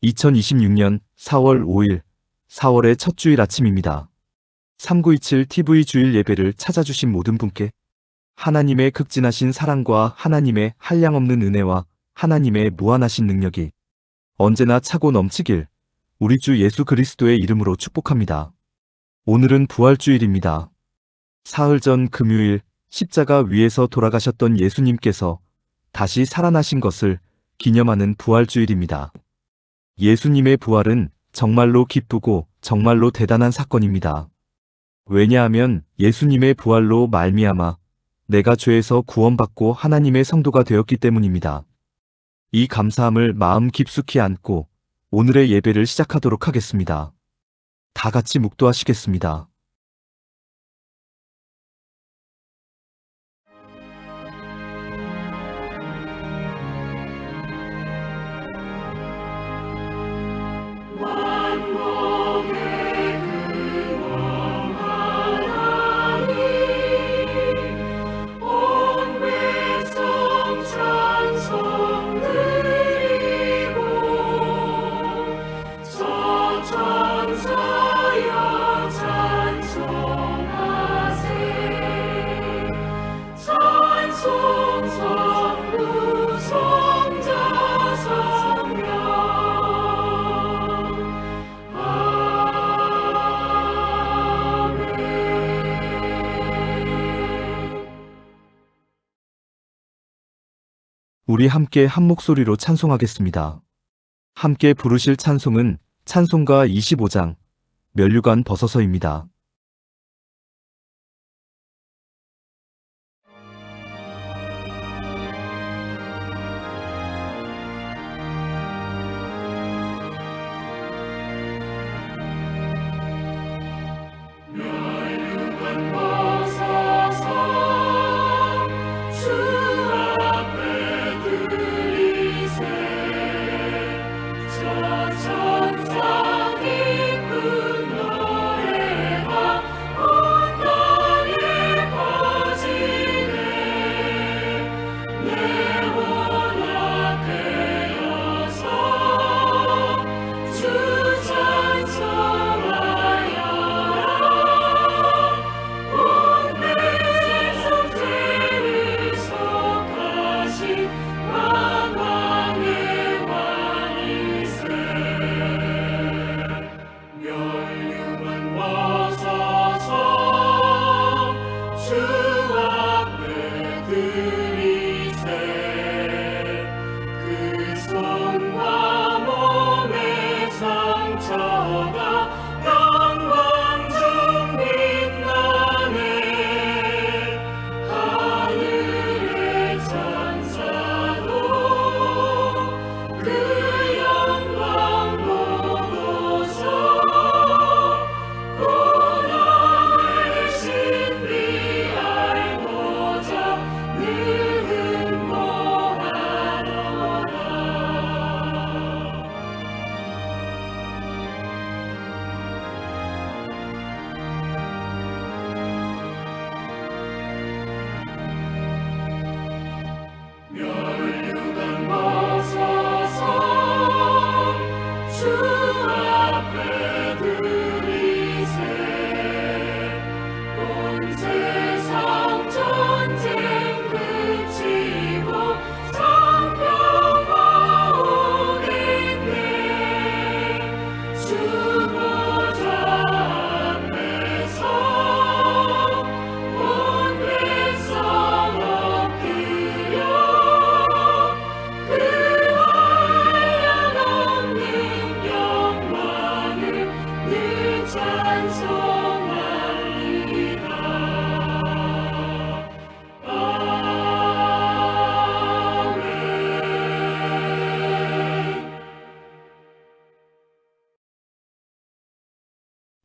2026년 4월 5일, 4월의 첫 주일 아침입니다. 3927 TV 주일 예배를 찾아주신 모든 분께 하나님의 극진하신 사랑과 하나님의 한량없는 은혜와 하나님의 무한하신 능력이 언제나 차고 넘치길 우리 주 예수 그리스도의 이름으로 축복합니다. 오늘은 부활주일입니다. 사흘 전 금요일 십자가 위에서 돌아가셨던 예수님께서 다시 살아나신 것을 기념하는 부활주일입니다. 예수님의 부활은 정말로 기쁘고 정말로 대단한 사건입니다. 왜냐하면 예수님의 부활로 말미암아 내가 죄에서 구원받고 하나님의 성도가 되었기 때문입니다. 이 감사함을 마음 깊숙이 안고 오늘의 예배를 시작하도록 하겠습니다. 다 같이 묵도하시겠습니다. 우리 함께 한 목소리로 찬송하겠습니다. 함께 부르실 찬송은 찬송가 25장, 면류관 벗어서입니다.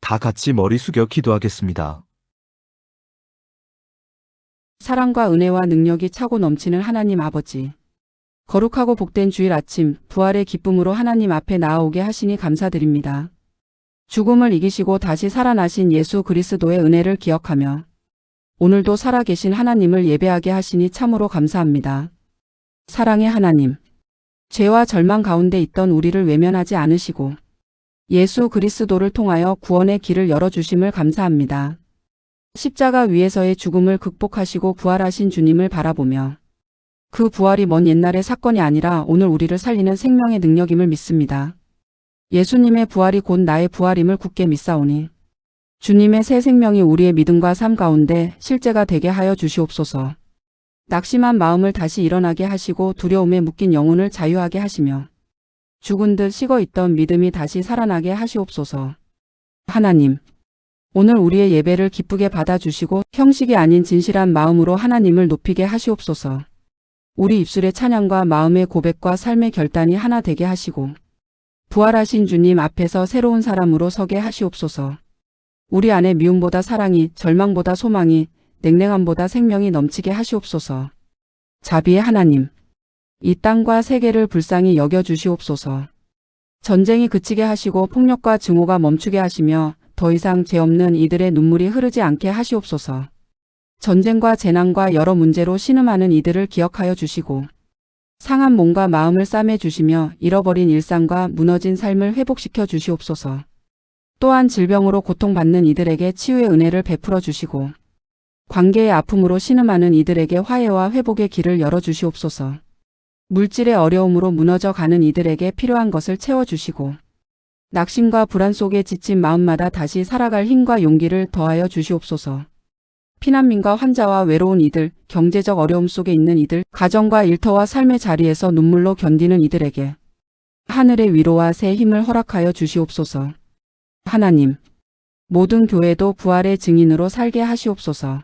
다 같이 머리 숙여 기도하겠습니다. 사랑과 은혜와 능력이 차고 넘치는 하나님 아버지. 거룩하고 복된 주일 아침 부활의 기쁨으로 하나님 앞에 나아오게 하시니 감사드립니다. 죽음을 이기시고 다시 살아나신 예수 그리스도의 은혜를 기억하며 오늘도 살아계신 하나님을 예배하게 하시니 참으로 감사합니다. 사랑의 하나님, 죄와 절망 가운데 있던 우리를 외면하지 않으시고 예수 그리스도를 통하여 구원의 길을 열어주심을 감사합니다. 십자가 위에서의 죽음을 극복하시고 부활하신 주님을 바라보며 그 부활이 먼 옛날의 사건이 아니라 오늘 우리를 살리는 생명의 능력임을 믿습니다. 예수님의 부활이 곧 나의 부활임을 굳게 믿사오니 주님의 새 생명이 우리의 믿음과 삶 가운데 실제가 되게 하여 주시옵소서. 낙심한 마음을 다시 일어나게 하시고 두려움에 묶인 영혼을 자유하게 하시며 죽은 듯 식어 있던 믿음이 다시 살아나게 하시옵소서. 하나님, 오늘 우리의 예배를 기쁘게 받아주시고 형식이 아닌 진실한 마음으로 하나님을 높이게 하시옵소서. 우리 입술의 찬양과 마음의 고백과 삶의 결단이 하나 되게 하시고 부활하신 주님 앞에서 새로운 사람으로 서게 하시옵소서. 우리 안에 미움보다 사랑이, 절망보다 소망이, 냉랭함보다 생명이 넘치게 하시옵소서. 자비의 하나님, 이 땅과 세계를 불쌍히 여겨주시옵소서. 전쟁이 그치게 하시고 폭력과 증오가 멈추게 하시며 더 이상 죄 없는 이들의 눈물이 흐르지 않게 하시옵소서. 전쟁과 재난과 여러 문제로 신음하는 이들을 기억하여 주시고 상한 몸과 마음을 싸매 주시며 잃어버린 일상과 무너진 삶을 회복시켜 주시옵소서. 또한 질병으로 고통받는 이들에게 치유의 은혜를 베풀어 주시고 관계의 아픔으로 신음하는 이들에게 화해와 회복의 길을 열어 주시옵소서. 물질의 어려움으로 무너져 가는 이들에게 필요한 것을 채워 주시고 낙심과 불안 속에 지친 마음마다 다시 살아갈 힘과 용기를 더하여 주시옵소서. 피난민과 환자와 외로운 이들, 경제적 어려움 속에 있는 이들, 가정과 일터와 삶의 자리에서 눈물로 견디는 이들에게 하늘의 위로와 새 힘을 허락하여 주시옵소서. 하나님, 모든 교회도 부활의 증인으로 살게 하시옵소서.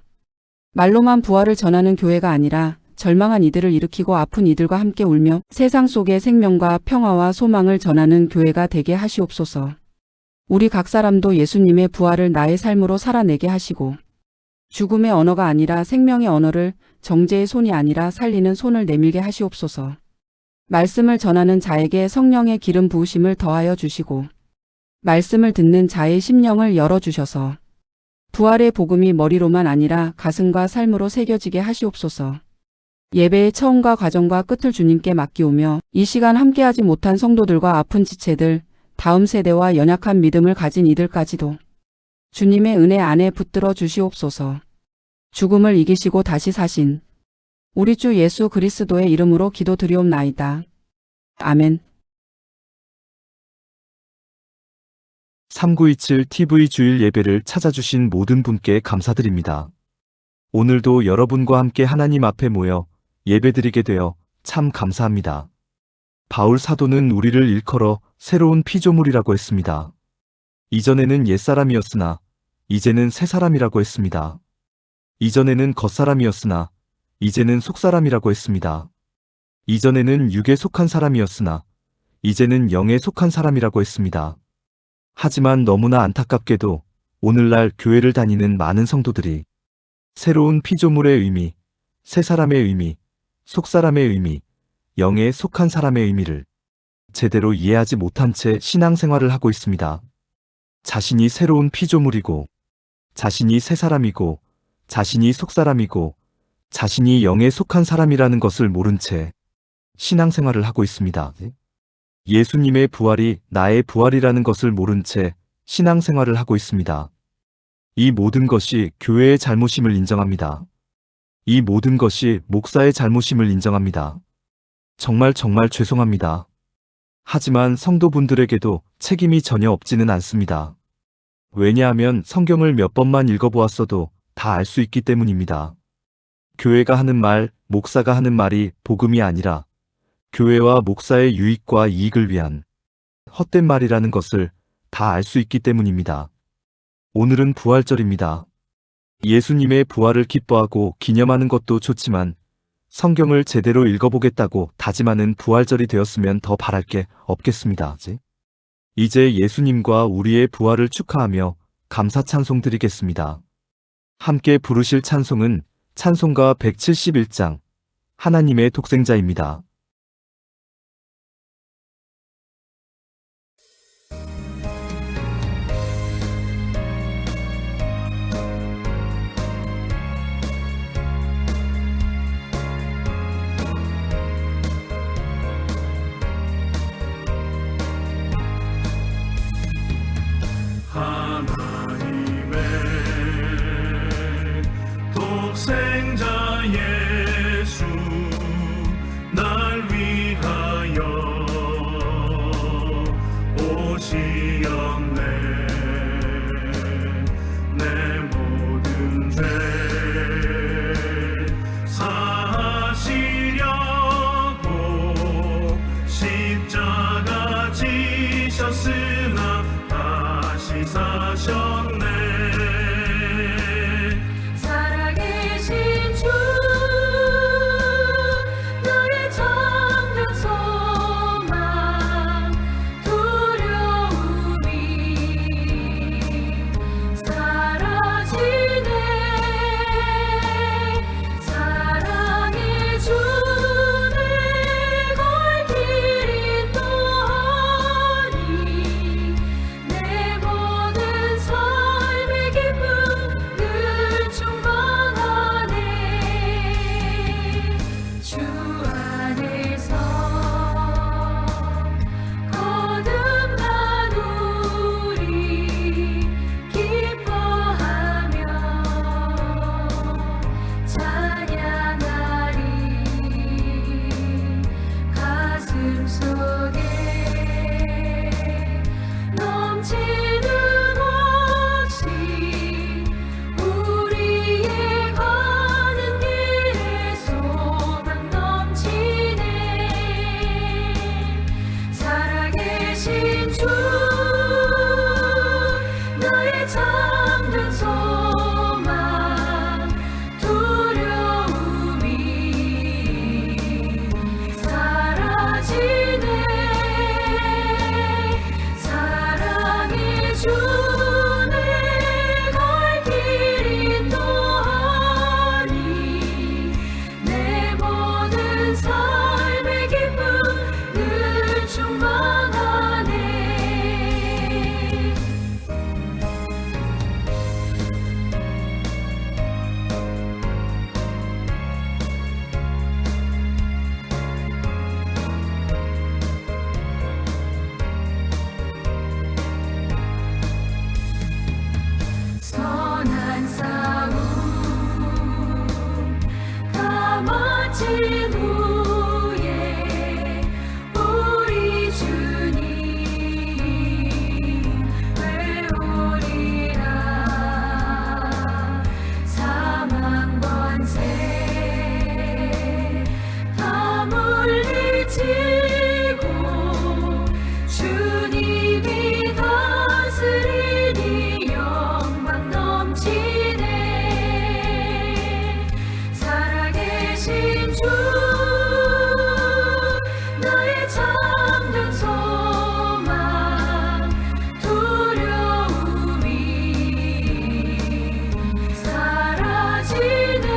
말로만 부활을 전하는 교회가 아니라 절망한 이들을 일으키고 아픈 이들과 함께 울며 세상 속에 생명과 평화와 소망을 전하는 교회가 되게 하시옵소서. 우리 각 사람도 예수님의 부활을 나의 삶으로 살아내게 하시고 죽음의 언어가 아니라 생명의 언어를, 정죄의 손이 아니라 살리는 손을 내밀게 하시옵소서. 말씀을 전하는 자에게 성령의 기름 부으심을 더하여 주시고 말씀을 듣는 자의 심령을 열어주셔서 부활의 복음이 머리로만 아니라 가슴과 삶으로 새겨지게 하시옵소서. 예배의 처음과 과정과 끝을 주님께 맡기오며 이 시간 함께하지 못한 성도들과 아픈 지체들, 다음 세대와 연약한 믿음을 가진 이들까지도 주님의 은혜 안에 붙들어 주시옵소서. 죽음을 이기시고 다시 사신 우리 주 예수 그리스도의 이름으로 기도드리옵나이다. 아멘. 3927 TV 주일 예배를 찾아주신 모든 분께 감사드립니다. 오늘도 여러분과 함께 하나님 앞에 모여 예배드리게 되어 참 감사합니다. 바울 사도는 우리를 일컬어 새로운 피조물이라고 했습니다. 이전에는 옛사람이었으나 이제는 새사람이라고 했습니다. 이전에는 겉사람이었으나 이제는 속사람이라고 했습니다. 이전에는 육에 속한 사람이었으나 이제는 영에 속한 사람이라고 했습니다. 하지만 너무나 안타깝게도 오늘날 교회를 다니는 많은 성도들이 새로운 피조물의 의미, 새 사람의 의미, 속 사람의 의미, 영에 속한 사람의 의미를 제대로 이해하지 못한 채 신앙생활을 하고 있습니다. 자신이 새로운 피조물이고, 자신이 새 사람이고, 자신이 속 사람이고, 자신이 영에 속한 사람이라는 것을 모른 채 신앙생활을 하고 있습니다. 예수님의 부활이 나의 부활이라는 것을 모른 채 신앙생활을 하고 있습니다. 이 모든 것이 교회의 잘못임을 인정합니다. 이 모든 것이 목사의 잘못임을 인정합니다. 정말 죄송합니다. 하지만 성도분들에게도 책임이 전혀 없지는 않습니다. 왜냐하면 성경을 몇 번만 읽어보았어도 다 알 수 있기 때문입니다. 교회가 하는 말, 목사가 하는 말이 복음이 아니라 교회와 목사의 유익과 이익을 위한 헛된 말이라는 것을 다 알 수 있기 때문입니다. 오늘은 부활절입니다. 예수님의 부활을 기뻐하고 기념하는 것도 좋지만 성경을 제대로 읽어보겠다고 다짐하는 부활절이 되었으면 더 바랄 게 없겠습니다. 이제 예수님과 우리의 부활을 축하하며 감사 찬송 드리겠습니다. 함께 부르실 찬송은 찬송가 171장 하나님의 독생자입니다. 독생자 예수 날 위하여 오시었네. 내 모든 죄 사시려고 십자가 지셨으나 다시 사셨네. 살아계신 주 나의 참된 소망 두려움이 사라지네. 사랑의 주를 걸 길이 또하니 내 모든 삶의 기쁨 늘 충만하네. 주 안에서 거듭난 우리 기뻐하며 찬양하리. 가슴 속에 넘치는 확신 우리의 가는 길에 소망 넘치네. 살아계신 주 나의 참된 소망 두려움이 사라지네. 사랑의 주를 갈 길이 또하니 내 모든 삶의 기쁨 늘 충만하네. 선한 싸움 다 마친 후에 우리 주님 외우리라. 사망 권세 다 물리치고 주님이 다스리니 영광 넘치네. 살아계신 주 나의 참된 소망 두려움이 사라지네.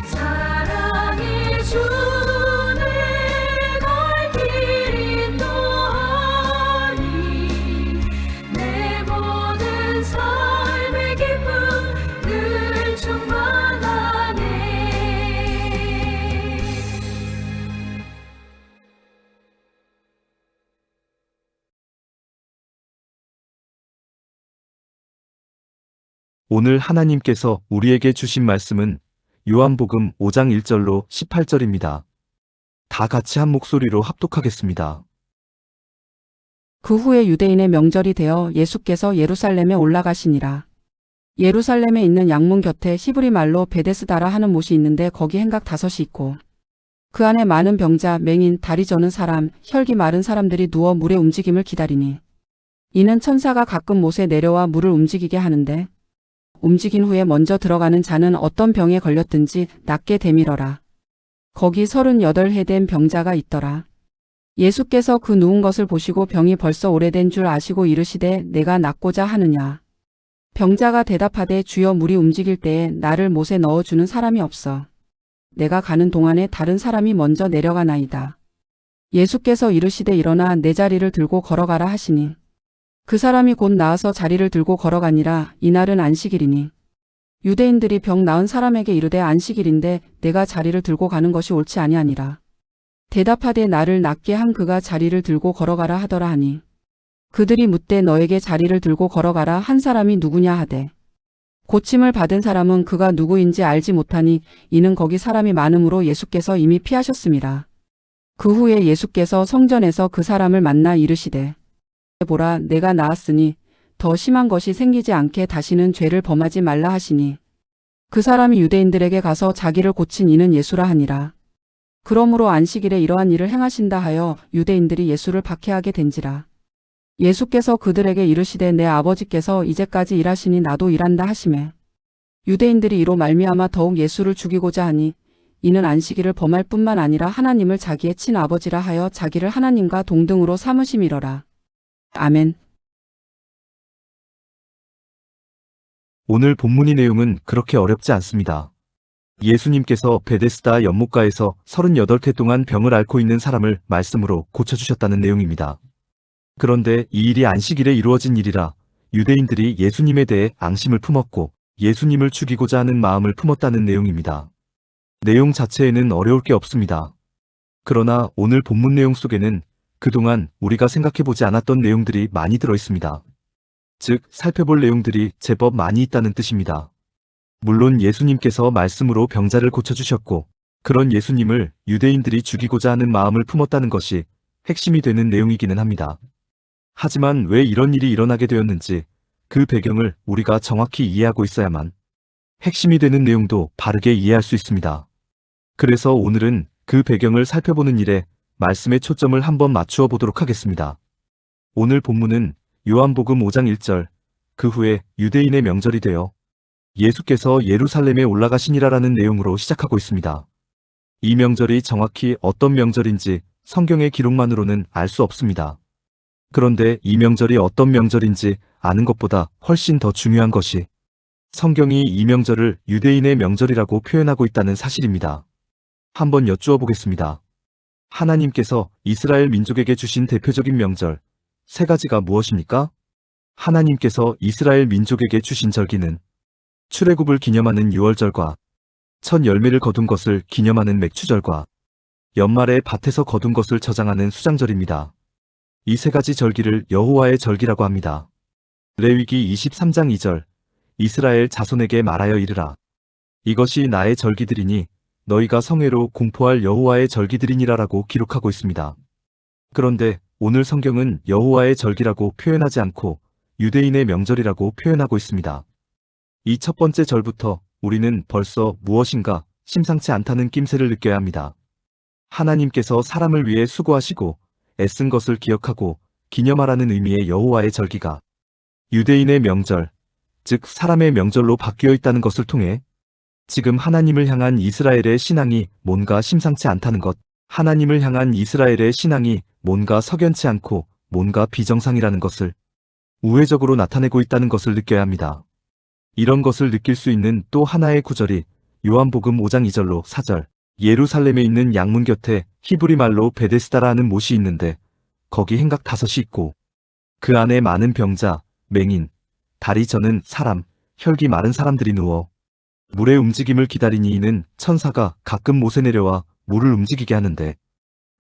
사랑의 주를 갈 길이 또하니 내 모든 삶의 기쁨 늘 충만하네. 오늘 하나님께서 우리에게 주신 말씀은 요한복음 5장 1절로 18절입니다. 다 같이 한 목소리로 합독하겠습니다. 그 후에 유대인의 명절이 되어 예수께서 예루살렘에 올라가시니라. 예루살렘에 있는 양문 곁에 히브리 말로 베데스다라 하는 못이 있는데 거기 행각 5이 있고 그 안에 많은 병자, 맹인, 다리 저는 사람, 혈기 마른 사람들이 누워 물의 움직임을 기다리니 이는 천사가 가끔 못에 내려와 물을 움직이게 하는데 움직인 후에 먼저 들어가는 자는 어떤 병에 걸렸든지 낫게 되밀어라. 거기 38해 된 병자가 있더라. 예수께서 그 누운 것을 보시고 병이 벌써 오래된 줄 아시고 이르시되 내가 낫고자 하느냐. 병자가 대답하되 주여 물이 움직일 때에 나를 못에 넣어주는 사람이 없어. 내가 가는 동안에 다른 사람이 먼저 내려가나이다. 예수께서 이르시되 일어나 내 자리를 들고 걸어가라 하시니 그 사람이 곧 나아서 자리를 들고 걸어가니라. 이날은 안식일이니 유대인들이 병 나은 사람에게 이르되 안식일인데 내가 자리를 들고 가는 것이 옳지 아니하니라. 대답하되 나를 낫게 한 그가 자리를 들고 걸어가라 하더라 하니 그들이 묻되 너에게 자리를 들고 걸어가라 한 사람이 누구냐 하되 고침을 받은 사람은 그가 누구인지 알지 못하니 이는 거기 사람이 많음으로 예수께서 이미 피하셨습니다. 그 후에 예수께서 성전에서 그 사람을 만나 이르시되 보라 내가 나았으니 더 심한 것이 생기지 않게 다시는 죄를 범하지 말라 하시니 그 사람이 유대인들에게 가서 자기를 고친 이는 예수라 하니라. 그러므로 안식일에 이러한 일을 행하신다 하여 유대인들이 예수를 박해하게 된지라. 예수께서 그들에게 이르시되 내 아버지께서 이제까지 일하시니 나도 일한다 하시매 유대인들이 이로 말미암아 더욱 예수를 죽이고자 하니 이는 안식일을 범할 뿐만 아니라 하나님을 자기의 친아버지라 하여 자기를 하나님과 동등으로 삼으심이러라. 아멘. 오늘 본문의 내용은 그렇게 어렵지 않습니다. 예수님께서 베데스다 연못가에서 38회 동안 병을 앓고 있는 사람을 말씀으로 고쳐주셨다는 내용입니다. 그런데 이 일이 안식일에 이루어진 일이라 유대인들이 예수님에 대해 앙심을 품었고 예수님을 죽이고자 하는 마음을 품었다는 내용입니다. 내용 자체에는 어려울 게 없습니다. 그러나 오늘 본문 내용 속에는 그동안 우리가 생각해보지 않았던 내용들이 많이 들어있습니다. 즉, 살펴볼 내용들이 제법 많이 있다는 뜻입니다. 물론 예수님께서 말씀으로 병자를 고쳐주셨고 그런 예수님을 유대인들이 죽이고자 하는 마음을 품었다는 것이 핵심이 되는 내용이기는 합니다. 하지만 왜 이런 일이 일어나게 되었는지 그 배경을 우리가 정확히 이해하고 있어야만 핵심이 되는 내용도 바르게 이해할 수 있습니다. 그래서 오늘은 그 배경을 살펴보는 일에 말씀의 초점을 한번 맞추어 보도록 하겠습니다. 오늘 본문은 요한복음 5장 1절, 그 후에 유대인의 명절이 되어 예수께서 예루살렘에 올라가시니라라는 내용으로 시작하고 있습니다. 이 명절이 정확히 어떤 명절인지 성경의 기록만으로는 알 수 없습니다. 그런데 이 명절이 어떤 명절인지 아는 것보다 훨씬 더 중요한 것이 성경이 이 명절을 유대인의 명절이라고 표현하고 있다는 사실입니다. 한번 여쭈어 보겠습니다. 하나님께서 이스라엘 민족에게 주신 대표적인 명절, 세 가지가 무엇입니까? 하나님께서 이스라엘 민족에게 주신 절기는 출애굽을 기념하는 유월절과 첫 열매를 거둔 것을 기념하는 맥추절과 연말에 밭에서 거둔 것을 저장하는 수장절입니다. 이 세 가지 절기를 여호와의 절기라고 합니다. 레위기 23장 2절, 이스라엘 자손에게 말하여 이르라. 이것이 나의 절기들이니 너희가 성회로 공포할 여호와의 절기들이니라라고 기록하고 있습니다. 그런데 오늘 성경은 여호와의 절기라고 표현하지 않고 유대인의 명절이라고 표현하고 있습니다. 이 첫 번째 절부터 우리는 벌써 무엇인가 심상치 않다는 낌새를 느껴야 합니다. 하나님께서 사람을 위해 수고하시고 애쓴 것을 기억하고 기념하라는 의미의 여호와의 절기가 유대인의 명절, 즉 사람의 명절로 바뀌어 있다는 것을 통해 지금 하나님을 향한 이스라엘의 신앙이 뭔가 심상치 않다는 것, 하나님을 향한 이스라엘의 신앙이 뭔가 석연치 않고 뭔가 비정상이라는 것을 우회적으로 나타내고 있다는 것을 느껴야 합니다. 이런 것을 느낄 수 있는 또 하나의 구절이 요한복음 5장 2절로 4절, 예루살렘에 있는 양문 곁에 히브리 말로 베데스다라는 못이 있는데 거기 행각 5이 있고 그 안에 많은 병자, 맹인, 다리 저는 사람, 혈기 마른 사람들이 누워 물의 움직임을 기다리니 이는 천사가 가끔 못에 내려와 물을 움직이게 하는데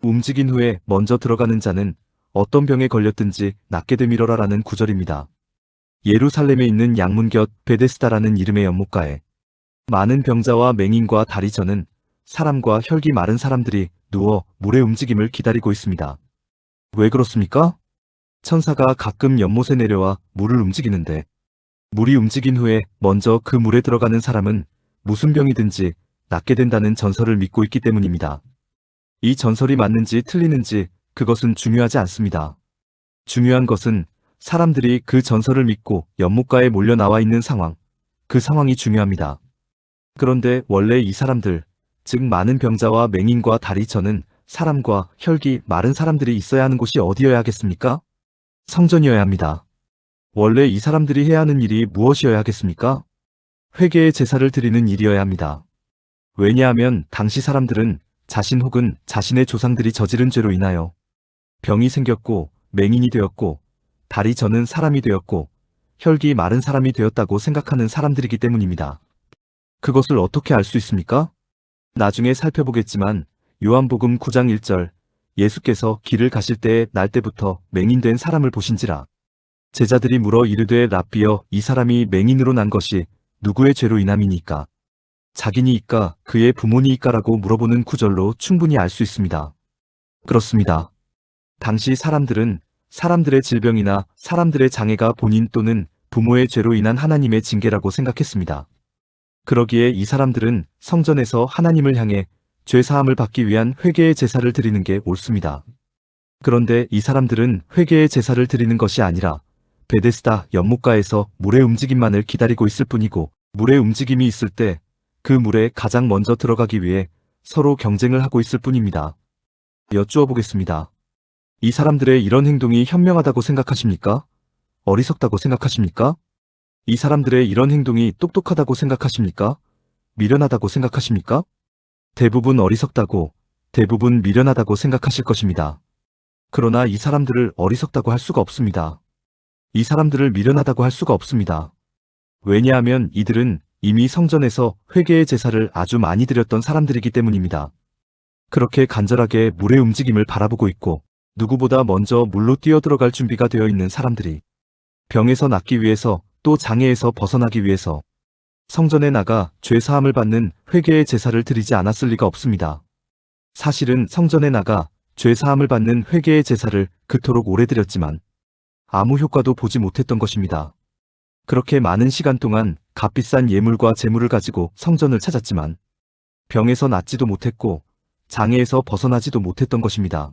움직인 후에 먼저 들어가는 자는 어떤 병에 걸렸든지 낫게 되미러라라는 구절입니다. 예루살렘에 있는 양문 곁 베데스다라는 이름의 연못가에 많은 병자와 맹인과 다리 저는 사람과 혈기 마른 사람들이 누워 물의 움직임을 기다리고 있습니다. 왜 그렇습니까? 천사가 가끔 연못에 내려와 물을 움직이는데 물이 움직인 후에 먼저 그 물에 들어가는 사람은 무슨 병이든지 낫게 된다는 전설을 믿고 있기 때문입니다. 이 전설이 맞는지 틀리는지 그것은 중요하지 않습니다. 중요한 것은 사람들이 그 전설을 믿고 연못가에 몰려 나와 있는 상황, 그 상황이 중요합니다. 그런데 원래 이 사람들, 즉 많은 병자와 맹인과 다리 저는 사람과 혈기 마른 사람들이 있어야 하는 곳이 어디여야 하겠습니까? 성전이어야 합니다. 원래 이 사람들이 해야 하는 일이 무엇이어야 하겠습니까? 회개의 제사를 드리는 일이어야 합니다. 왜냐하면 당시 사람들은 자신 혹은 자신의 조상들이 저지른 죄로 인하여 병이 생겼고 맹인이 되었고 다리 저는 사람이 되었고 혈기 마른 사람이 되었다고 생각하는 사람들이기 때문입니다. 그것을 어떻게 알 수 있습니까? 나중에 살펴보겠지만 요한복음 9장 1절, 예수께서 길을 가실 때에 날 때부터 맹인된 사람을 보신지라. 제자들이 물어 이르되 랍비여 이 사람이 맹인으로 난 것이 누구의 죄로 인함이니까? 자기니이까 그의 부모니이까라고 물어보는 구절로 충분히 알 수 있습니다. 그렇습니다. 당시 사람들은 사람들의 질병이나 사람들의 장애가 본인 또는 부모의 죄로 인한 하나님의 징계라고 생각했습니다. 그러기에 이 사람들은 성전에서 하나님을 향해 죄 사함을 받기 위한 회개의 제사를 드리는 게 옳습니다. 그런데 이 사람들은 회개의 제사를 드리는 것이 아니라 베데스다 연못가에서 물의 움직임만을 기다리고 있을 뿐이고, 물의 움직임이 있을 때 그 물에 가장 먼저 들어가기 위해 서로 경쟁을 하고 있을 뿐입니다. 여쭈어 보겠습니다. 이 사람들의 이런 행동이 현명하다고 생각하십니까? 어리석다고 생각하십니까? 이 사람들의 이런 행동이 똑똑하다고 생각하십니까? 미련하다고 생각하십니까? 대부분 어리석다고, 대부분 미련하다고 생각하실 것입니다. 그러나 이 사람들을 어리석다고 할 수가 없습니다. 이 사람들을 미련하다고 할 수가 없습니다. 왜냐하면 이들은 이미 성전에서 회개의 제사를 아주 많이 드렸던 사람들이기 때문입니다. 그렇게 간절하게 물의 움직임을 바라보고 있고, 누구보다 먼저 물로 뛰어들어갈 준비가 되어 있는 사람들이 병에서 낫기 위해서, 또 장애에서 벗어나기 위해서 성전에 나가 죄 사함을 받는 회개의 제사를 드리지 않았을 리가 없습니다. 사실은 성전에 나가 죄 사함을 받는 회개의 제사를 그토록 오래 드렸지만 아무 효과도 보지 못했던 것입니다. 그렇게 많은 시간 동안 값비싼 예물과 재물을 가지고 성전을 찾았지만 병에서 낫지도 못했고 장애에서 벗어나지도 못했던 것입니다.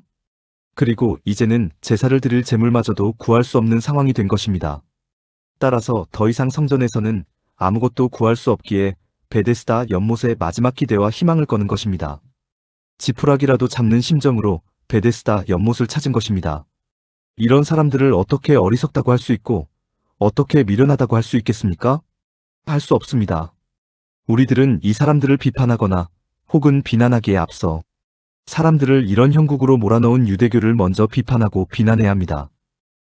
그리고 이제는 제사를 드릴 재물마저도 구할 수 없는 상황이 된 것입니다. 따라서 더 이상 성전에서는 아무것도 구할 수 없기에 베데스다 연못의 마지막 기대와 희망을 거는 것입니다. 지푸라기라도 잡는 심정으로 베데스다 연못을 찾은 것입니다. 이런 사람들을 어떻게 어리석다고 할 수 있고 어떻게 미련하다고 할 수 있겠습니까? 할 수 없습니다. 우리들은 이 사람들을 비판하거나 혹은 비난하기에 앞서 사람들을 이런 형국으로 몰아넣은 유대교를 먼저 비판하고 비난해야 합니다.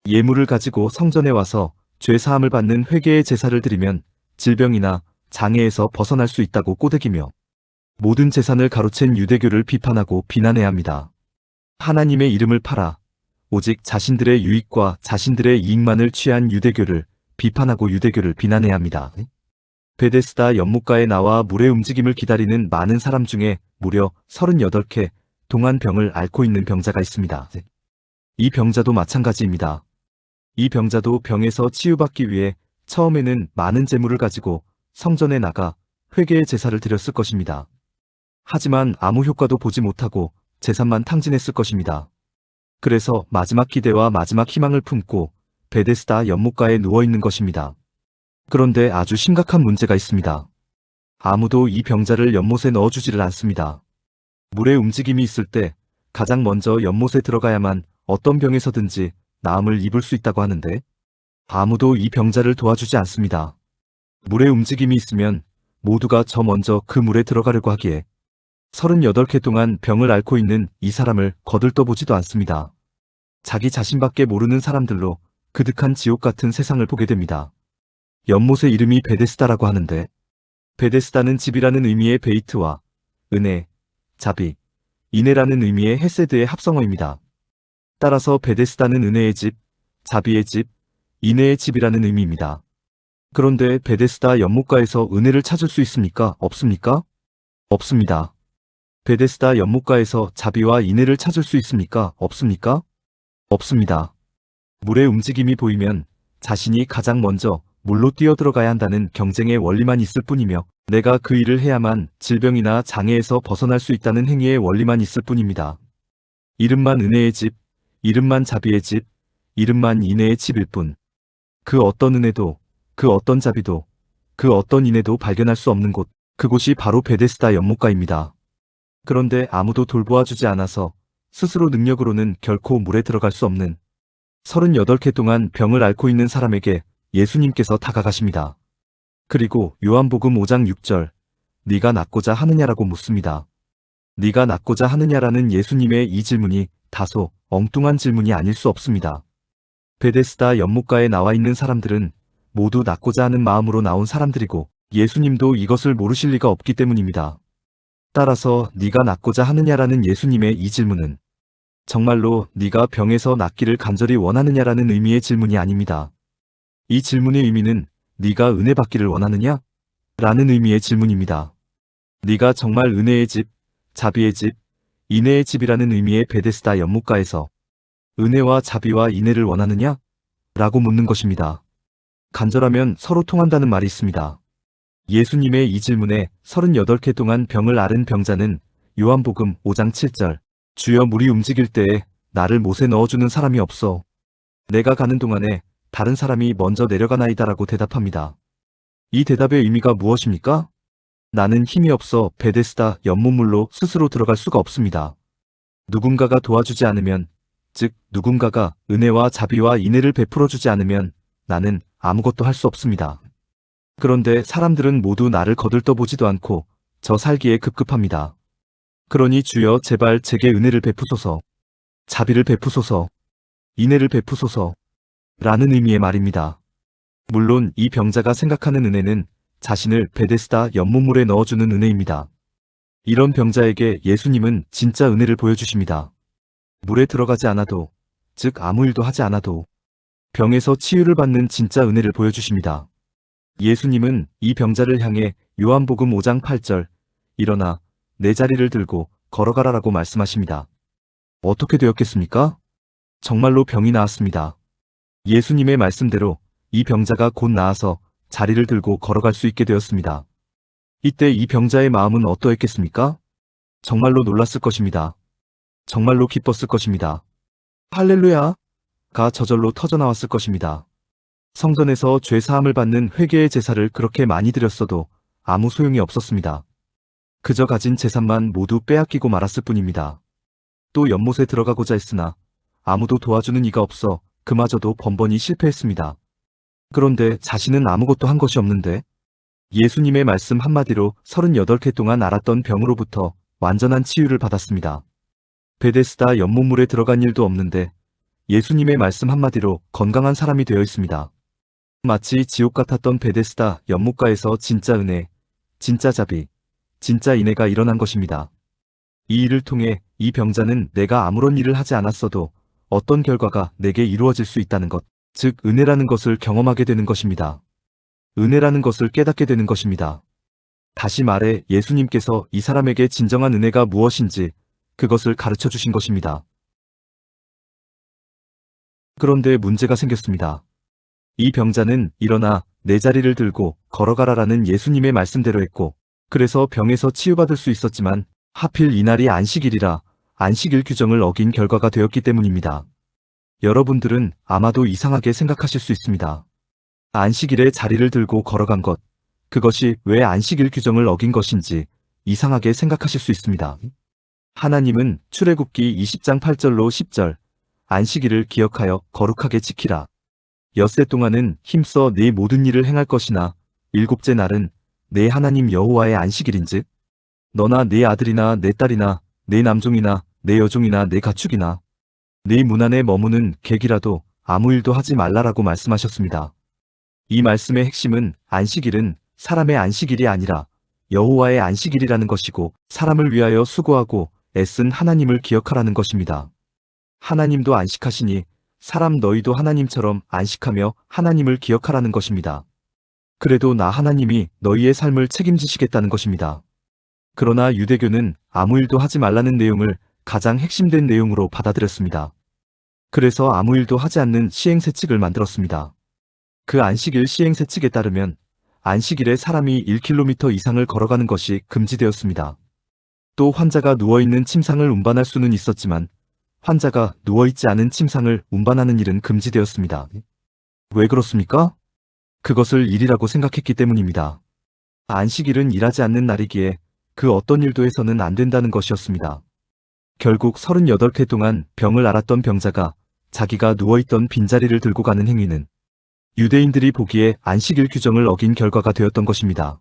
예물을 가지고 성전에 와서 죄 사함을 받는 회개의 제사를 드리면 질병이나 장애에서 벗어날 수 있다고 꼬드기며 모든 재산을 가로챈 유대교를 비판하고 비난해야 합니다. 하나님의 이름을 팔아 오직 자신들의 유익과 자신들의 이익만을 취한 유대교를 비판하고 유대교를 비난해야 합니다. 베데스다 연못가에 나와 물의 움직임을 기다리는 많은 사람 중에 무려 38개 동안 병을 앓고 있는 병자가 있습니다. 이 병자도 마찬가지입니다. 이 병자도 병에서 치유받기 위해 처음에는 많은 재물을 가지고 성전에 나가 회개의 제사를 드렸을 것입니다. 하지만 아무 효과도 보지 못하고 재산만 탕진했을 것입니다. 그래서 마지막 기대와 마지막 희망을 품고 베데스다 연못가에 누워있는 것입니다. 그런데 아주 심각한 문제가 있습니다. 아무도 이 병자를 연못에 넣어주지를 않습니다. 물의 움직임이 있을 때 가장 먼저 연못에 들어가야만 어떤 병에서든지 나음을 입을 수 있다고 하는데 아무도 이 병자를 도와주지 않습니다. 물의 움직임이 있으면 모두가 저 먼저 그 물에 들어가려고 하기에 38개 동안 병을 앓고 있는 이 사람을 거들떠보지도 않습니다. 자기 자신밖에 모르는 사람들로 그득한 지옥 같은 세상을 보게 됩니다. 연못의 이름이 베데스다라고 하는데 베데스다는 집이라는 의미의 베이트와 은혜, 자비, 인애라는 의미의 헤세드의 합성어입니다. 따라서 베데스다는 은혜의 집, 자비의 집, 인애의 집이라는 의미입니다. 그런데 베데스다 연못가에서 은혜를 찾을 수 있습니까? 없습니까? 없습니다. 베데스다 연못가에서 자비와 인애를 찾을 수 있습니까? 없습니까? 없습니다. 물의 움직임이 보이면 자신이 가장 먼저 물로 뛰어들어가야 한다는 경쟁의 원리만 있을 뿐이며 내가 그 일을 해야만 질병이나 장애에서 벗어날 수 있다는 행위의 원리만 있을 뿐입니다. 이름만 은혜의 집, 이름만 자비의 집, 이름만 인애의 집일 뿐. 그 어떤 은혜도, 그 어떤 자비도, 그 어떤 인애도 발견할 수 없는 곳, 그곳이 바로 베데스다 연못가입니다. 그런데 아무도 돌보아주지 않아서 스스로 능력으로는 결코 물에 들어갈 수 없는 38개 동안 병을 앓고 있는 사람에게 예수님께서 다가가십니다. 그리고 요한복음 5장 6절, 네가 낫고자 하느냐라고 묻습니다. 네가 낫고자 하느냐라는 예수님의 이 질문이 다소 엉뚱한 질문이 아닐 수 없습니다. 베데스다 연못가에 나와 있는 사람들은 모두 낫고자 하는 마음으로 나온 사람들이고 예수님도 이것을 모르실 리가 없기 때문입니다. 따라서 네가 낫고자 하느냐라는 예수님의 이 질문은 정말로 네가 병에서 낫기를 간절히 원하느냐라는 의미의 질문이 아닙니다. 이 질문의 의미는 네가 은혜 받기를 원하느냐? 라는 의미의 질문입니다. 네가 정말 은혜의 집, 자비의 집, 인애의 집이라는 의미의 베데스다 연못가에서 은혜와 자비와 인애를 원하느냐? 라고 묻는 것입니다. 간절하면 서로 통한다는 말이 있습니다. 예수님의 이 질문에 38개 동안 병을 앓은 병자는 요한복음 5장 7절 주여 물이 움직일 때에 나를 못에 넣어주는 사람이 없어. 내가 가는 동안에 다른 사람이 먼저 내려가나이다라고 대답합니다. 이 대답의 의미가 무엇입니까? 나는 힘이 없어 베데스다 연못물로 스스로 들어갈 수가 없습니다. 누군가가 도와주지 않으면, 즉 누군가가 은혜와 자비와 인애를 베풀어주지 않으면 나는 아무것도 할 수 없습니다. 그런데 사람들은 모두 나를 거들떠보지도 않고 저 살기에 급급합니다. 그러니 주여 제발 제게 은혜를 베푸소서, 자비를 베푸소서, 인애를 베푸소서 라는 의미의 말입니다. 물론 이 병자가 생각하는 은혜는 자신을 베데스다 연못물에 넣어주는 은혜입니다. 이런 병자에게 예수님은 진짜 은혜를 보여주십니다. 물에 들어가지 않아도, 즉 아무 일도 하지 않아도 병에서 치유를 받는 진짜 은혜를 보여주십니다. 예수님은 이 병자를 향해 요한복음 5장 8절 일어나 내 자리를 들고 걸어가라라고 말씀하십니다. 어떻게 되었겠습니까? 정말로 병이 나았습니다. 예수님의 말씀대로 이 병자가 곧 나아서 자리를 들고 걸어갈 수 있게 되었습니다. 이때 이 병자의 마음은 어떠했겠습니까? 정말로 놀랐을 것입니다. 정말로 기뻤을 것입니다. 할렐루야가 저절로 터져나왔을 것입니다. 성전에서 죄 사함을 받는 회개의 제사를 그렇게 많이 드렸어도 아무 소용이 없었습니다. 그저 가진 재산만 모두 빼앗기고 말았을 뿐입니다. 또 연못에 들어가고자 했으나 아무도 도와주는 이가 없어 그마저도 번번이 실패했습니다. 그런데 자신은 아무것도 한 것이 없는데 예수님의 말씀 한마디로 38회 동안 앓았던 병으로부터 완전한 치유를 받았습니다. 베데스다 연못물에 들어간 일도 없는데 예수님의 말씀 한마디로 건강한 사람이 되어 있습니다. 마치 지옥 같았던 베데스다 연못가에서 진짜 은혜, 진짜 자비, 진짜 인애가 일어난 것입니다. 이 일을 통해 이 병자는 내가 아무런 일을 하지 않았어도 어떤 결과가 내게 이루어질 수 있다는 것, 즉 은혜라는 것을 경험하게 되는 것입니다. 은혜라는 것을 깨닫게 되는 것입니다. 다시 말해 예수님께서 이 사람에게 진정한 은혜가 무엇인지 그것을 가르쳐 주신 것입니다. 그런데 문제가 생겼습니다. 이 병자는 일어나 내 자리를 들고 걸어가라라는 예수님의 말씀대로 했고, 그래서 병에서 치유받을 수 있었지만 하필 이날이 안식일이라 안식일 규정을 어긴 결과가 되었기 때문입니다. 여러분들은 아마도 이상하게 생각하실 수 있습니다. 안식일에 자리를 들고 걸어간 것, 그것이 왜 안식일 규정을 어긴 것인지 이상하게 생각하실 수 있습니다. 하나님은 출애굽기 20장 8절로 10절 안식일을 기억하여 거룩하게 지키라. 엿새 동안은 힘써 네 모든 일을 행할 것이나 일곱째 날은 내 하나님 여호와의 안식일인즉 너나 네 아들이나 내 딸이나 내 남종이나 내 여종이나 내 가축이나 네 문 안에 머무는 객이라도 아무 일도 하지 말라라고 말씀하셨습니다. 이 말씀의 핵심은 안식일은 사람의 안식일이 아니라 여호와의 안식일이라는 것이고 사람을 위하여 수고하고 애쓴 하나님을 기억하라는 것입니다. 하나님도 안식하시니 사람 너희도 하나님처럼 안식하며 하나님을 기억하라는 것입니다. 그래도 나 하나님이 너희의 삶을 책임지시겠다는 것입니다. 그러나 유대교는 아무 일도 하지 말라는 내용을 가장 핵심된 내용으로 받아들였습니다. 그래서 아무 일도 하지 않는 시행세칙을 만들었습니다. 그 안식일 시행세칙에 따르면 안식일에 사람이 1km 이상을 걸어가는 것이 금지되었습니다. 또 환자가 누워있는 침상을 운반할 수는 있었지만 환자가 누워있지 않은 침상을 운반하는 일은 금지되었습니다. 왜 그렇습니까? 그것을 일이라고 생각했기 때문입니다. 안식일은 일하지 않는 날이기에 그 어떤 일도 해서는 안 된다는 것이었습니다. 결국 38회 동안 병을 앓았던 병자가 자기가 누워있던 빈자리를 들고 가는 행위는 유대인들이 보기에 안식일 규정을 어긴 결과가 되었던 것입니다.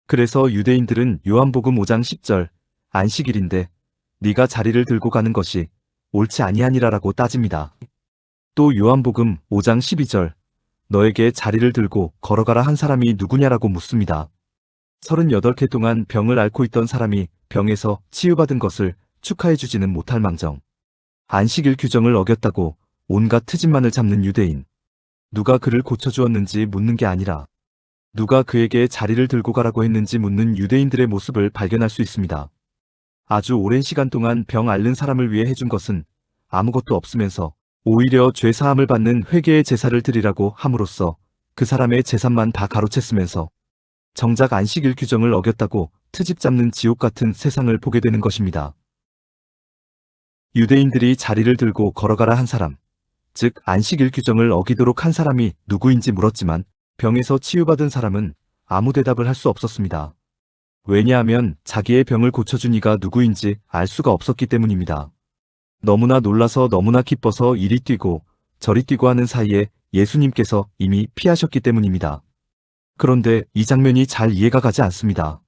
그래서 유대인들은 요한복음 5장 10절 안식일인데 네가 자리를 들고 가는 것이 옳지 아니하니라라고 따집니다. 또 요한복음 5장 12절 너에게 자리를 들고 걸어가라 한 사람이 누구냐라고 묻습니다. 38회 동안 병을 앓고 있던 사람이 병에서 치유받은 것을 축하해주지는 못할 망정 안식일 규정을 어겼다고 온갖 트집만을 잡는 유대인. 누가 그를 고쳐주었는지 묻는 게 아니라 누가 그에게 자리를 들고 가라고 했는지 묻는 유대인들의 모습을 발견할 수 있습니다. 아주 오랜 시간 동안 병 앓는 사람을 위해 해준 것은 아무것도 없으면서 오히려 죄 사함을 받는 회개의 제사를 드리라고 함으로써 그 사람의 재산만 다 가로챘으면서 정작 안식일 규정을 어겼다고 트집 잡는 지옥 같은 세상을 보게 되는 것입니다. 유대인들이 자리를 들고 걸어가라 한 사람, 즉 안식일 규정을 어기도록 한 사람이 누구인지 물었지만 병에서 치유받은 사람은 아무 대답을 할 수 없었습니다. 왜냐하면 자기의 병을 고쳐준 이가 누구인지 알 수가 없었기 때문입니다. 너무나 놀라서 너무나 기뻐서 이리 뛰고 저리 뛰고 하는 사이에 예수님께서 이미 피하셨기 때문입니다. 그런데 이 장면이 잘 이해가 가지 않습니다.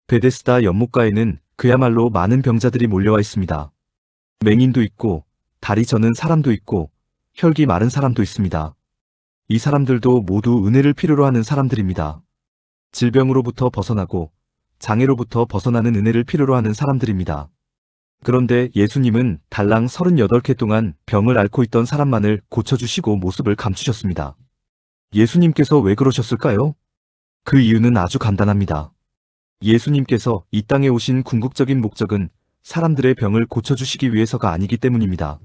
베데스다 연못가에는 그야말로 많은 병자들이 몰려와 있습니다. 맹인도 있고 다리 저는 사람도 있고 혈기 마른 사람도 있습니다. 이 사람들도 모두 은혜를 필요로 하는 사람들입니다. 질병으로부터 벗어나고 장애로부터 벗어나는 은혜를 필요로 하는 사람들입니다. 그런데 예수님은 달랑 38개 동안 병을 앓고 있던 사람만을 고쳐주시고 모습을 감추셨습니다. 예수님께서 왜 그러셨을까요? 그 이유는 아주 간단합니다. 예수님께서 이 땅에 오신 궁극적인 목적은 사람들의 병을 고쳐주시기 위해서가 아니기 때문입니다.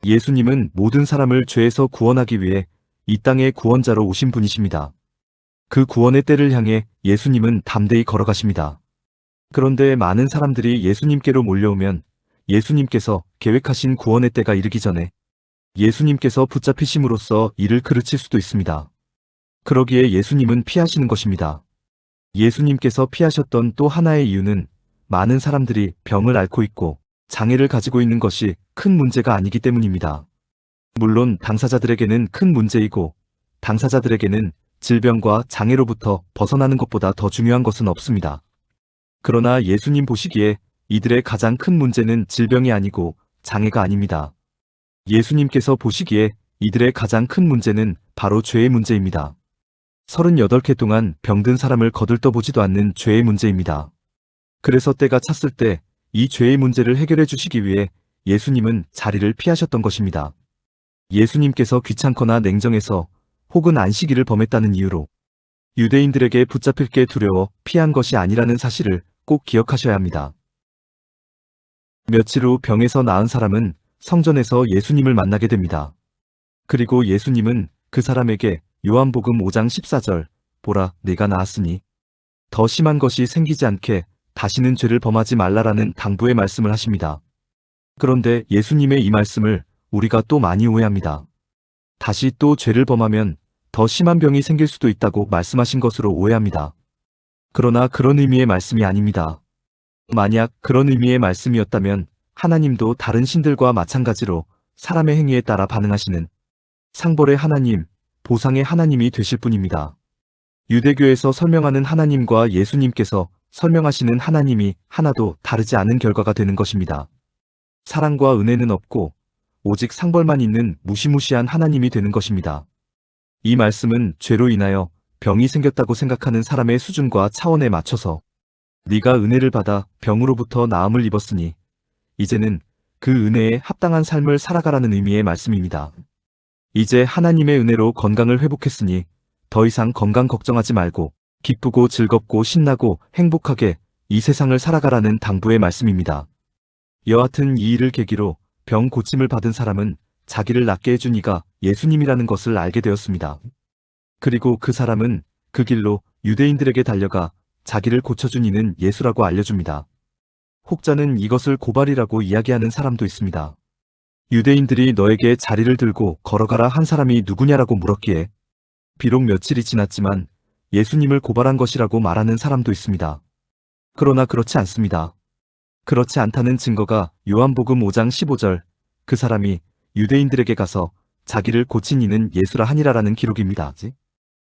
예수님은 모든 사람을 죄에서 구원하기 위해 이 땅의 구원자로 오신 분이십니다. 그 구원의 때를 향해 예수님은 담대히 걸어가십니다. 그런데 많은 사람들이 예수님께로 몰려오면 예수님께서 계획하신 구원의 때가 이르기 전에 예수님께서 붙잡히심으로써 이를 그르칠 수도 있습니다. 그러기에 예수님은 피하시는 것입니다. 예수님께서 피하셨던 또 하나의 이유는 많은 사람들이 병을 앓고 있고 장애를 가지고 있는 것이 큰 문제가 아니기 때문입니다. 물론 당사자들에게는 큰 문제이고 당사자들에게는 질병과 장애로부터 벗어나는 것보다 더 중요한 것은 없습니다. 그러나 예수님 보시기에 이들의 가장 큰 문제는 질병이 아니고 장애가 아닙니다. 예수님께서 보시기에 이들의 가장 큰 문제는 바로 죄의 문제입니다. 38개 동안 병든 사람을 거들떠보지도 않는 죄의 문제입니다. 그래서 때가 찼을 때 이 죄의 문제를 해결해 주시기 위해 예수님은 자리를 피하셨던 것입니다. 예수님께서 귀찮거나 냉정해서 혹은 안식일을 범했다는 이유로 유대인들에게 붙잡힐 게 두려워 피한 것이 아니라는 사실을 꼭 기억하셔야 합니다. 며칠 후 병에서 나은 사람은 성전에서 예수님을 만나게 됩니다. 그리고 예수님은 그 사람에게 요한복음 5장 14절 보라 네가 나았으니 더 심한 것이 생기지 않게 다시는 죄를 범하지 말라라는 당부의 말씀을 하십니다. 그런데 예수님의 이 말씀을 우리가 또 많이 오해합니다. 다시 또 죄를 범하면 더 심한 병이 생길 수도 있다고 말씀하신 것으로 오해합니다. 그러나 그런 의미의 말씀이 아닙니다. 만약 그런 의미의 말씀이었다면 하나님도 다른 신들과 마찬가지로 사람의 행위에 따라 반응하시는 상벌의 하나님, 보상의 하나님이 되실 뿐입니다. 유대교에서 설명하는 하나님과 예수님께서 설명하시는 하나님이 하나도 다르지 않은 결과가 되는 것입니다. 사랑과 은혜는 없고 오직 상벌만 있는 무시무시한 하나님이 되는 것입니다. 이 말씀은 죄로 인하여 병이 생겼다고 생각하는 사람의 수준과 차원에 맞춰서 네가 은혜를 받아 병으로부터 나음을 입었으니 이제는 그 은혜에 합당한 삶을 살아가라는 의미의 말씀입니다. 이제 하나님의 은혜로 건강을 회복했으니 더 이상 건강 걱정하지 말고 기쁘고 즐겁고 신나고 행복하게 이 세상을 살아가라는 당부의 말씀입니다. 여하튼 이 일을 계기로 병 고침을 받은 사람은 자기를 낫게 해준 이가 예수님이라는 것을 알게 되었습니다. 그리고 그 사람은 그 길로 유대인들에게 달려가 자기를 고쳐준 이는 예수라고 알려줍니다. 혹자는 이것을 고발이라고 이야기하는 사람도 있습니다. 유대인들이 너에게 자리를 들고 걸어가라 한 사람이 누구냐라고 물었기에 비록 며칠이 지났지만 예수님을 고발한 것이라고 말하는 사람도 있습니다. 그러나 그렇지 않습니다. 그렇지 않다는 증거가 요한복음 5장 15절 그 사람이 유대인들에게 가서 자기를 고친 이는 예수라 하니라라는 기록입니다.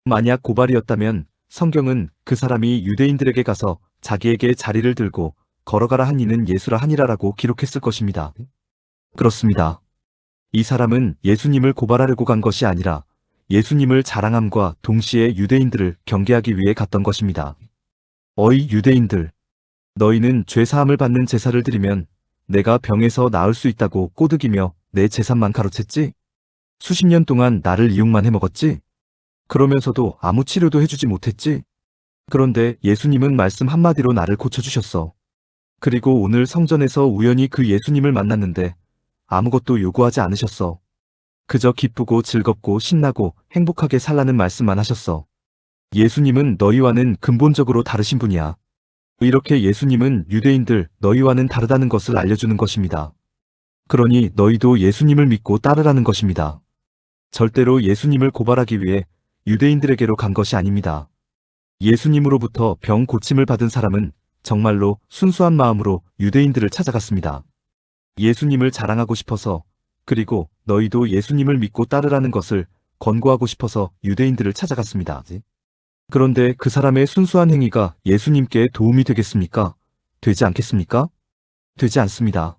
만약 고발이었다면 성경은 그 사람이 유대인들에게 가서 자기에게 자리를 들고 걸어가라 한 이는 예수라 하니라라고 기록했을 것입니다. 그렇습니다. 이 사람은 예수님을 고발하려고 간 것이 아니라 예수님을 자랑함과 동시에 유대인들을 경계하기 위해 갔던 것입니다. 어이 유대인들! 너희는 죄사함을 받는 제사를 드리면 내가 병에서 나을 수 있다고 꼬드기며 내 재산만 가로챘지? 수십 년 동안 나를 이용만 해먹었지? 그러면서도 아무 치료도 해주지 못했지? 그런데 예수님은 말씀 한마디로 나를 고쳐주셨어. 그리고 오늘 성전에서 우연히 그 예수님을 만났는데 아무것도 요구하지 않으셨어. 그저 기쁘고 즐겁고 신나고 행복하게 살라는 말씀만 하셨어. 예수님은 너희와는 근본적으로 다르신 분이야. 이렇게 예수님은 유대인들 너희와는 다르다는 것을 알려주는 것입니다. 그러니 너희도 예수님을 믿고 따르라는 것입니다. 절대로 예수님을 고발하기 위해 유대인들에게로 간 것이 아닙니다. 예수님으로부터 병 고침을 받은 사람은 정말로 순수한 마음으로 유대인들을 찾아갔습니다. 예수님을 자랑하고 싶어서, 그리고 너희도 예수님을 믿고 따르라는 것을 권고하고 싶어서 유대인들을 찾아갔습니다. 그런데 그 사람의 순수한 행위가 예수님께 도움이 되겠습니까? 되지 않겠습니까? 되지 않습니다.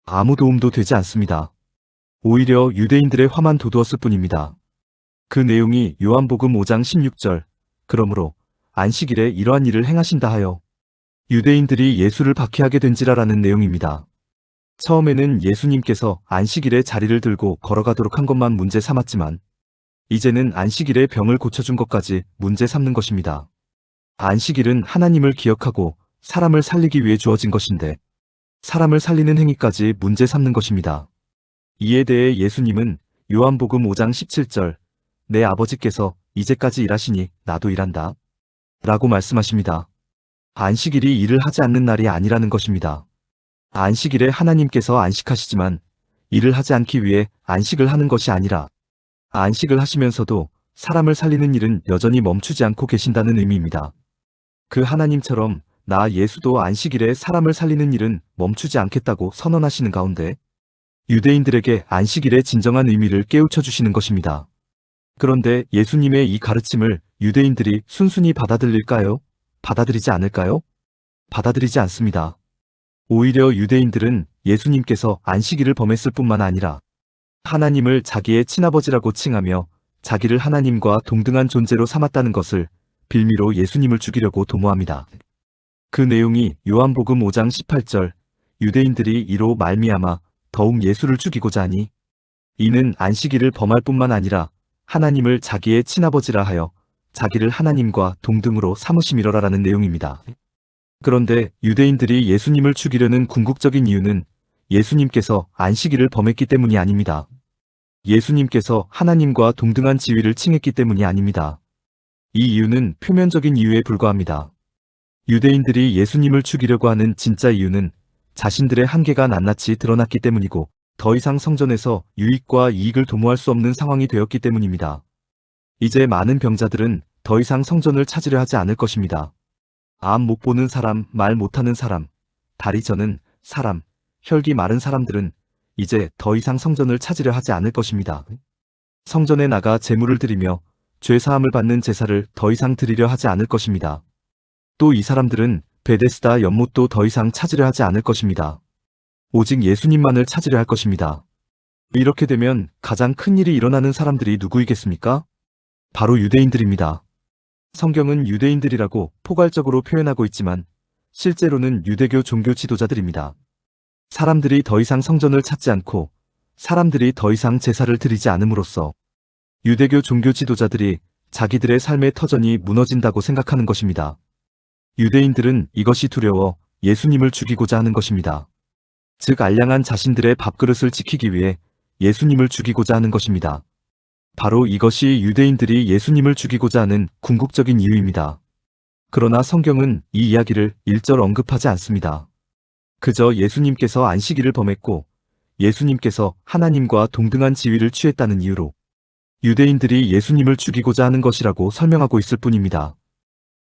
아무 도움도 되지 않습니다. 오히려 유대인들의 화만 돋우었을 뿐입니다. 그 내용이 요한복음 5장 16절, 그러므로 안식일에 이러한 일을 행하신다 하여 유대인들이 예수를 박해하게 된지라라는 내용입니다. 처음에는 예수님께서 안식일에 자리를 들고 걸어가도록 한 것만 문제 삼았지만 이제는 안식일에 병을 고쳐준 것까지 문제 삼는 것입니다. 안식일은 하나님을 기억하고 사람을 살리기 위해 주어진 것인데 사람을 살리는 행위까지 문제 삼는 것입니다. 이에 대해 예수님은 요한복음 5장 17절, 내 아버지께서 이제까지 일하시니 나도 일한다 라고 말씀하십니다. 안식일이 일을 하지 않는 날이 아니라는 것입니다. 안식일에 하나님께서 안식하시지만 일을 하지 않기 위해 안식을 하는 것이 아니라 안식을 하시면서도 사람을 살리는 일은 여전히 멈추지 않고 계신다는 의미입니다. 그 하나님처럼 나 예수도 안식일에 사람을 살리는 일은 멈추지 않겠다고 선언하시는 가운데 유대인들에게 안식일의 진정한 의미를 깨우쳐 주시는 것입니다. 그런데 예수님의 이 가르침을 유대인들이 순순히 받아들일까요? 받아들이지 않을까요? 받아들이지 않습니다. 오히려 유대인들은 예수님께서 안식일을 범했을 뿐만 아니라 하나님을 자기의 친아버지라고 칭하며 자기를 하나님과 동등한 존재로 삼았다는 것을 빌미로 예수님을 죽이려고 도모합니다. 그 내용이 요한복음 5장 18절, 유대인들이 이로 말미암아 더욱 예수를 죽이고자 하니 이는 안식일을 범할 뿐만 아니라 하나님을 자기의 친아버지라 하여 자기를 하나님과 동등으로 삼으심이러라라는 내용입니다. 그런데 유대인들이 예수님을 죽이려는 궁극적인 이유는 예수님께서 안식일을 범했기 때문이 아닙니다. 예수님께서 하나님과 동등한 지위를 칭했기 때문이 아닙니다. 이 이유는 표면적인 이유에 불과합니다. 유대인들이 예수님을 죽이려고 하는 진짜 이유는 자신들의 한계가 낱낱이 드러났기 때문이고 더 이상 성전에서 유익과 이익을 도모할 수 없는 상황이 되었기 때문입니다. 이제 많은 병자들은 더 이상 성전을 찾으려 하지 않을 것입니다. 암 못 보는 사람, 말 못하는 사람, 다리 저는 사람, 혈기 마른 사람들은 이제 더 이상 성전을 찾으려 하지 않을 것입니다. 성전에 나가 제물을 드리며 죄사함을 받는 제사를 더 이상 드리려 하지 않을 것입니다. 또 이 사람들은 베데스다 연못도 더 이상 찾으려 하지 않을 것입니다. 오직 예수님만을 찾으려 할 것입니다. 이렇게 되면 가장 큰 일이 일어나는 사람들이 누구이겠습니까? 바로 유대인들입니다. 성경은 유대인들이라고 포괄적으로 표현하고 있지만 실제로는 유대교 종교 지도자들입니다. 사람들이 더 이상 성전을 찾지 않고 사람들이 더 이상 제사를 드리지 않음으로써 유대교 종교 지도자들이 자기들의 삶의 터전이 무너진다고 생각하는 것입니다. 유대인들은 이것이 두려워 예수님을 죽이고자 하는 것입니다. 즉 알량한 자신들의 밥그릇을 지키기 위해 예수님을 죽이고자 하는 것입니다. 바로 이것이 유대인들이 예수님을 죽이고자 하는 궁극적인 이유입니다. 그러나 성경은 이 이야기를 일절 언급하지 않습니다. 그저 예수님께서 안식일을 범했고 예수님께서 하나님과 동등한 지위를 취했다는 이유로 유대인들이 예수님을 죽이고자 하는 것이라고 설명하고 있을 뿐입니다.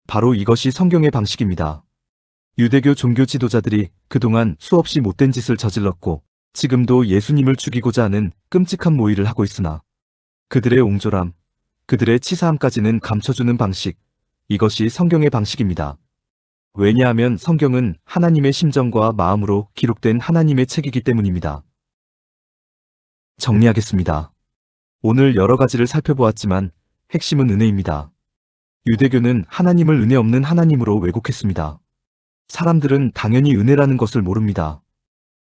바로 이것이 성경의 방식입니다. 유대교 종교 지도자들이 그동안 수없이 못된 짓을 저질렀고 지금도 예수님을 죽이고자 하는 끔찍한 모의를 하고 있으나 그들의 옹졸함, 그들의 치사함까지는 감춰주는 방식, 이것이 성경의 방식입니다. 왜냐하면 성경은 하나님의 심정과 마음으로 기록된 하나님의 책이기 때문입니다. 정리하겠습니다. 오늘 여러 가지를 살펴보았지만 핵심은 은혜입니다. 유대교는 하나님을 은혜 없는 하나님으로 왜곡했습니다. 사람들은 당연히 은혜라는 것을 모릅니다.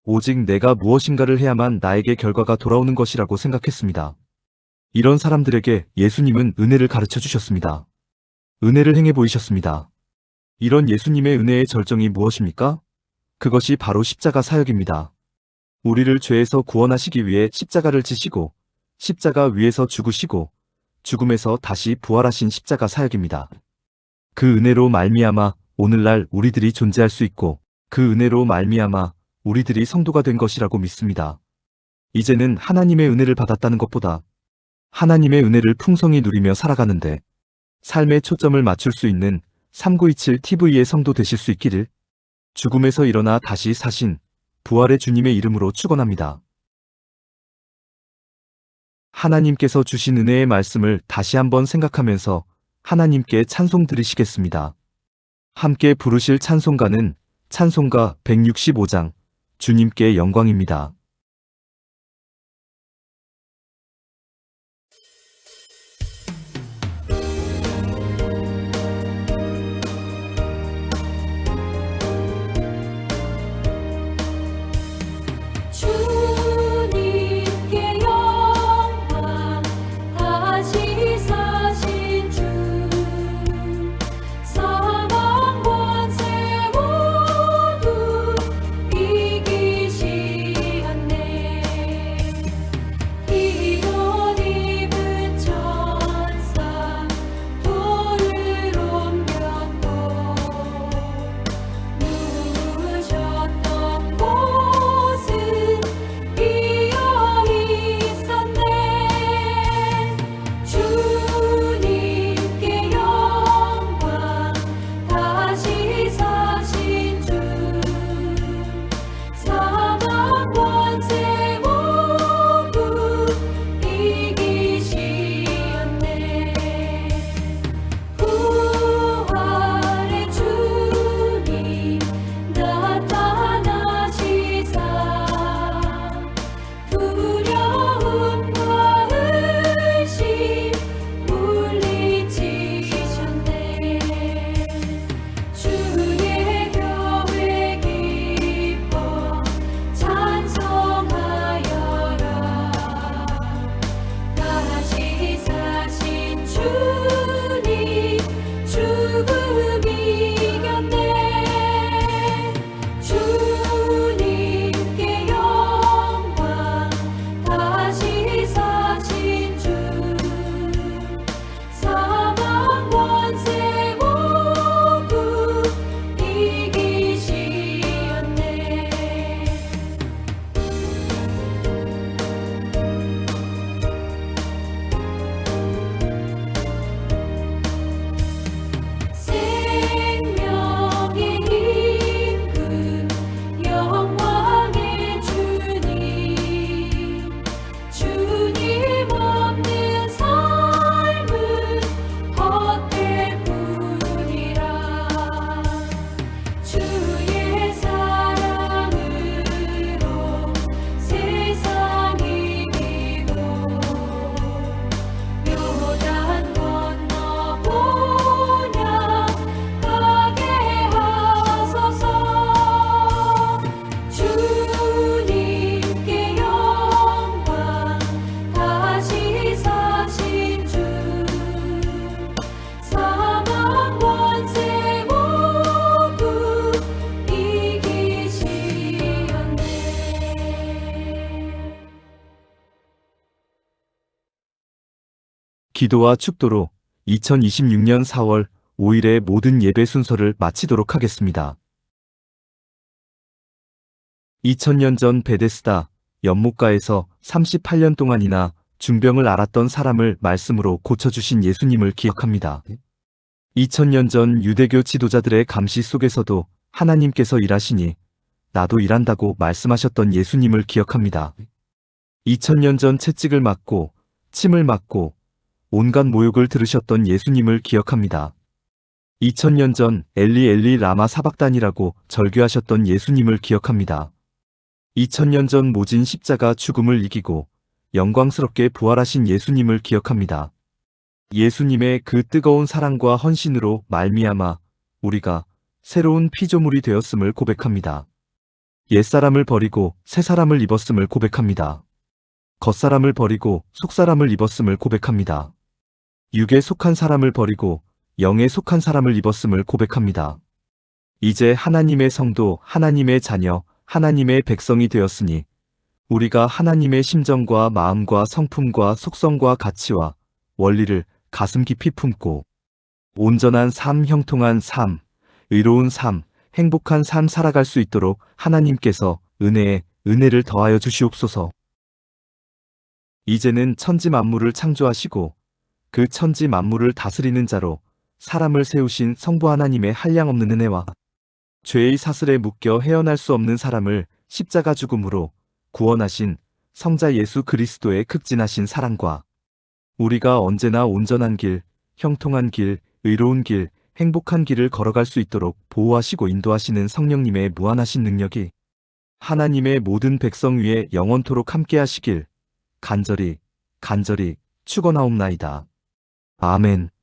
오직 내가 무엇인가를 해야만 나에게 결과가 돌아오는 것이라고 생각했습니다. 이런 사람들에게 예수님은 은혜를 가르쳐 주셨습니다. 은혜를 행해 보이셨습니다. 이런 예수님의 은혜의 절정이 무엇입니까? 그것이 바로 십자가 사역입니다. 우리를 죄에서 구원하시기 위해 십자가를 지시고 십자가 위에서 죽으시고 죽음에서 다시 부활하신 십자가 사역입니다. 그 은혜로 말미암아 오늘날 우리들이 존재할 수 있고 그 은혜로 말미암아 우리들이 성도가 된 것이라고 믿습니다. 이제는 하나님의 은혜를 받았다는 것보다 하나님의 은혜를 풍성히 누리며 살아가는데 삶의 초점을 맞출 수 있는 3927TV의 성도 되실 수 있기를 죽음에서 일어나 다시 사신 부활의 주님의 이름으로 축원합니다. 하나님께서 주신 은혜의 말씀을 다시 한번 생각하면서 하나님께 찬송 드리시겠습니다. 함께 부르실 찬송가는 찬송가 165장 주님께 영광입니다. 주님께 영광 다시 사신 주 사망 권세 모두 이기시었네. 이옷 입은 천사 돌을 옮겼고 누우셨던 곳은 비어 있었네. 주님께 영광 다시 사신 주 사망 권세 모두 이기시었네. 부활의 주님 나타나시사 두려움과 의심 물리치셨네. 주의 교회 기뻐 찬송하여라. 다시 사신 주님 죽음 이겼네. 주님께 영광 다시 사신 주 사망 권세 모두 이기시었네. 생명의 임금 영광의 주님 주님 없는 삶은 헛될 뿐이라. 주의 사랑으로 세상 이기고 요단 건너 본향 가게 하소서. 주님께 영광 다시 사신 주 사망 권세 모두 이기시었네. 기도와 축도로 2026년 4월 5일의 모든 예배 순서를 마치도록 하겠습니다. 2000년 전 베데스다 연못가에서 38년 동안이나 중병을 앓았던 사람을 말씀으로 고쳐주신 예수님을 기억합니다. 2000년 전 유대교 지도자들의 감시 속에서도 하나님께서 일하시니 나도 일한다고 말씀하셨던 예수님을 기억합니다. 2000년 전 채찍을 맞고 침을 맞고 온갖 모욕을 들으셨던 예수님을 기억합니다. 2000년 전 엘리 엘리 라마 사박단이라고 절규하셨던 예수님을 기억합니다. 2000년 전 모진 십자가 죽음을 이기고 영광스럽게 부활하신 예수님을 기억합니다. 예수님의 그 뜨거운 사랑과 헌신으로 말미암아 우리가 새로운 피조물이 되었음을 고백합니다. 옛사람을 버리고 새사람을 입었음을 고백합니다. 겉사람을 버리고 속사람을 입었음을 고백합니다. 육에 속한 사람을 버리고 영에 속한 사람을 입었음을 고백합니다. 이제 하나님의 성도, 하나님의 자녀, 하나님의 백성이 되었으니 우리가 하나님의 심정과 마음과 성품과 속성과 가치와 원리를 가슴 깊이 품고 온전한 삶, 형통한 삶, 의로운 삶, 행복한 삶 살아갈 수 있도록 하나님께서 은혜에 은혜를 더하여 주시옵소서. 이제는 천지 만물을 창조하시고 그 천지 만물을 다스리는 자로 사람을 세우신 성부 하나님의 한량없는 은혜와 죄의 사슬에 묶여 헤어날 수 없는 사람을 십자가 죽음으로 구원하신 성자 예수 그리스도의 극진하신 사랑과 우리가 언제나 온전한 길, 형통한 길, 의로운 길, 행복한 길을 걸어갈 수 있도록 보호하시고 인도하시는 성령님의 무한하신 능력이 하나님의 모든 백성 위에 영원토록 함께 하시길 간절히 축원하옵나이다. 아멘.